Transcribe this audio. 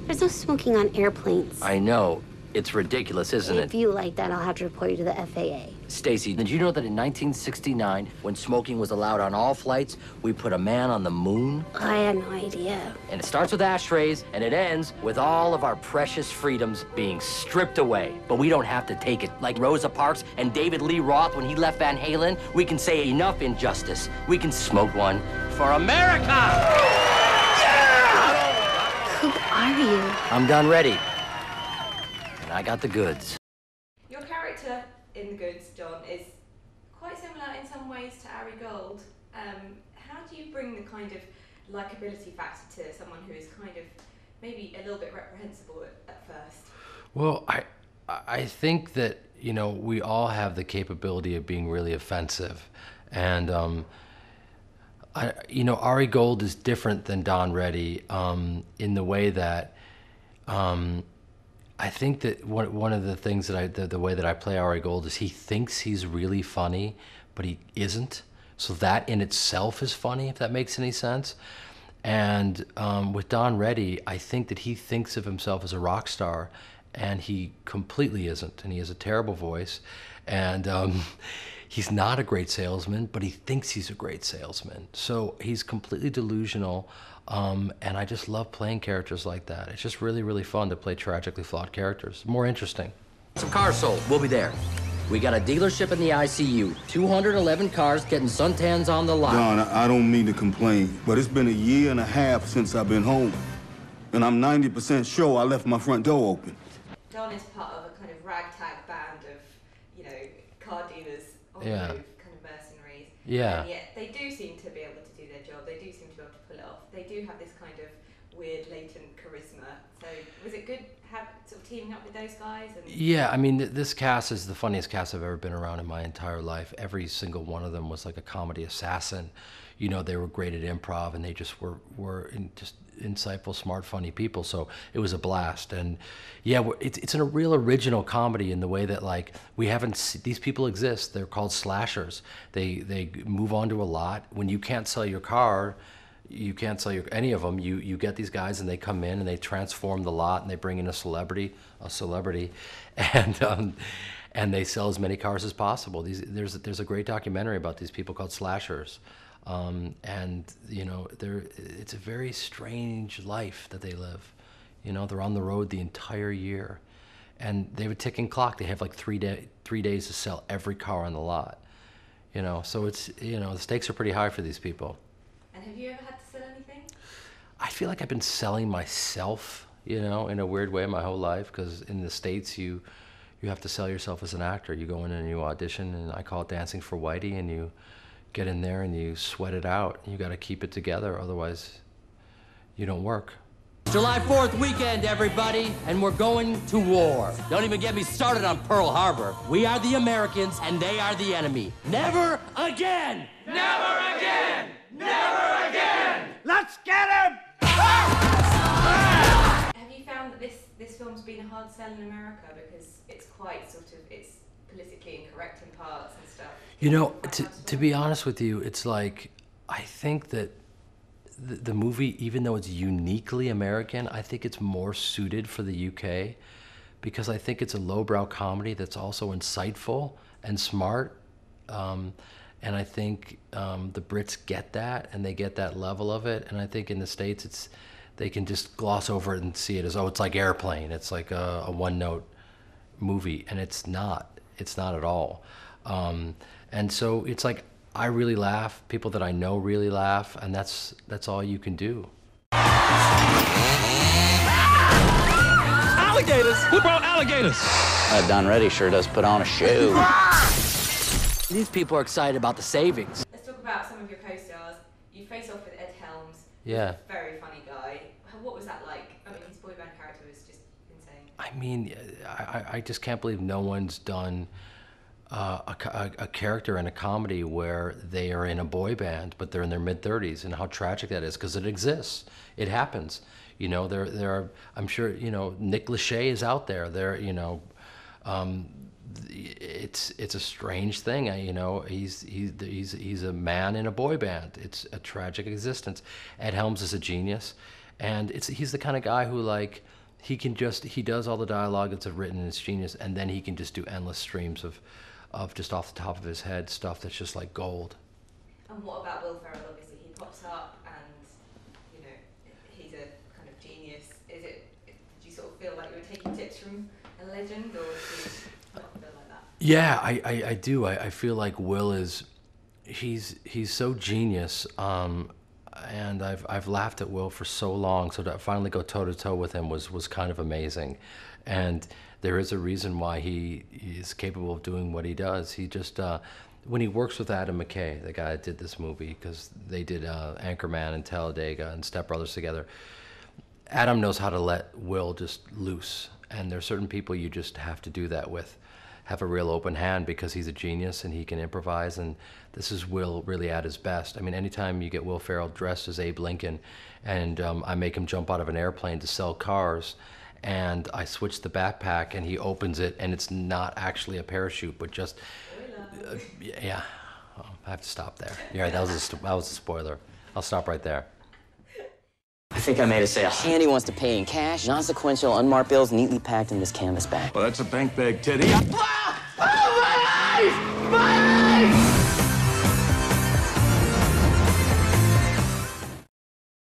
There's no smoking on airplanes. I know. It's ridiculous, isn't it? If you like that, I'll have to report you to the FAA. Stacy, did you know that in 1969, when smoking was allowed on all flights, we put a man on the moon? I had no idea. And it starts with ashtrays, and it ends with all of our precious freedoms being stripped away. But we don't have to take it. Like Rosa Parks and David Lee Roth when he left Van Halen, we can say enough injustice. We can smoke one for America! Yeah! Who are you? I'm done ready. And I got the goods. Your character in The Goods, John, is quite similar in some ways to Ari Gold. How do you bring the kind of likability factor to someone who is kind of maybe a little bit reprehensible at first? Well, I think that, you know, we all have the capability of being really offensive. And, you know, Ari Gold is different than Don Reddy in the way that I think that one of the things that the way that I play Ari Gold is he thinks he's really funny, but he isn't. So that in itself is funny, if that makes any sense. And with Don Reddy, I think that he thinks of himself as a rock star, and he completely isn't. And he has a terrible voice, and he's not a great salesman, but he thinks he's a great salesman. So he's completely delusional. And I just love playing characters like that. It's just really, really fun to play tragically flawed characters. More interesting. Some cars sold. We'll be there. We got a dealership in the ICU. 211 cars getting suntans on the lot. Don, I don't mean to complain, but it's been a year and a half since I've been home. And I'm 90% sure I left my front door open. Don is part of a kind of ragtag band of, you know, car dealers on the Yeah. move, kind of mercenaries. Yeah. And yet they do seem to be able to do their job. They do seem to be able to pull it off. They do have this kind of weird latent charisma. So was it good sort of teaming up with those guys? And Yeah, I mean, this cast is the funniest cast I've ever been around in my entire life. Every single one of them was like a comedy assassin. You know, they were great at improv, and they just were just insightful, smart, funny people. So it was a blast. And yeah, it's a real original comedy in the way that, like, we haven't these people exist. They're called slashers. They move on to a lot. When you can't sell your car, you can't sell any of them. You get these guys, and they come in and they transform the lot, and they bring in a celebrity, and they sell as many cars as possible. There's a great documentary about these people called slashers, and you know, it's a very strange life that they live. You know, they're on the road the entire year, and they have a ticking clock. They have like 3 days to sell every car on the lot. You know, so it's, you know, the stakes are pretty high for these people. And have you ever had to sell anything? I feel like I've been selling myself, you know, in a weird way my whole life, because in the States you have to sell yourself as an actor. You go in and you audition, and I call it dancing for Whitey, and you get in there and you sweat it out. You got to keep it together, otherwise you don't work. July 4th weekend, everybody, and we're going to war. Don't even get me started on Pearl Harbor. We are the Americans, and they are the enemy. Never again! Never again! Never again! Let's get him! Have you found that this film's been a hard sell in America because it's quite sort of, it's politically incorrect in parts and stuff? You know, to be honest with you, it's like, I think that the movie, even though it's uniquely American, I think it's more suited for the UK, because I think it's a lowbrow comedy that's also insightful and smart. And I think the Brits get that, and they get that level of it. And I think in the States, they can just gloss over it and see it as, oh, it's like Airplane. It's like a one-note movie, and it's not. It's not at all. And so it's like, I really laugh. People that I know really laugh, and that's all you can do. Alligators! Who brought alligators? Don Reddy sure does put on a show. These people are excited about the savings. Let's talk about some of your co-stars. You face off with Ed Helms. Yeah. He's a very funny guy. What was that like? I mean, his boy band character was just insane. I mean, I just can't believe no one's done a character in a comedy where they are in a boy band, but they're in their mid-30s, and how tragic that is, because it exists. It happens. You know, there are, I'm sure, you know, Nick Lachey is out there. You know, it's a strange thing. You know, he's a man in a boy band. It's a tragic existence. Ed Helms is a genius, And he's the kind of guy who, like, he does all the dialogue that's written and it's genius, and then he can just do endless streams of just off the top of his head stuff that's just like gold. And what about Will Ferrell? Obviously, he pops up and, you know, he's a kind of genius. Did you sort of feel like you were taking tips from a legend, or did you not feel like that? Yeah, I do. I feel like Will he's so genius, and I've laughed at Will for so long, so to finally go toe to toe with him was kind of amazing. And there is a reason why he is capable of doing what he does. He just when he works with Adam McKay, the guy that did this movie, because they did Anchorman and Talladega and Step Brothers together, Adam knows how to let Will just loose. And there are certain people you just have to do that with. Have a real open hand, because he's a genius and he can improvise, and this is Will really at his best. I mean, anytime you get Will Ferrell dressed as Abe Lincoln and I make him jump out of an airplane to sell cars, and I switch the backpack and he opens it and it's not actually a parachute, but just, yeah, oh, I have to stop there. You're right, that was a spoiler. I'll stop right there. I think I made a sale. Andy wants to pay in cash, non-sequential, unmarked bills neatly packed in this canvas bag. Well, that's a bank bag, Teddy. Oh, my eyes! My eyes!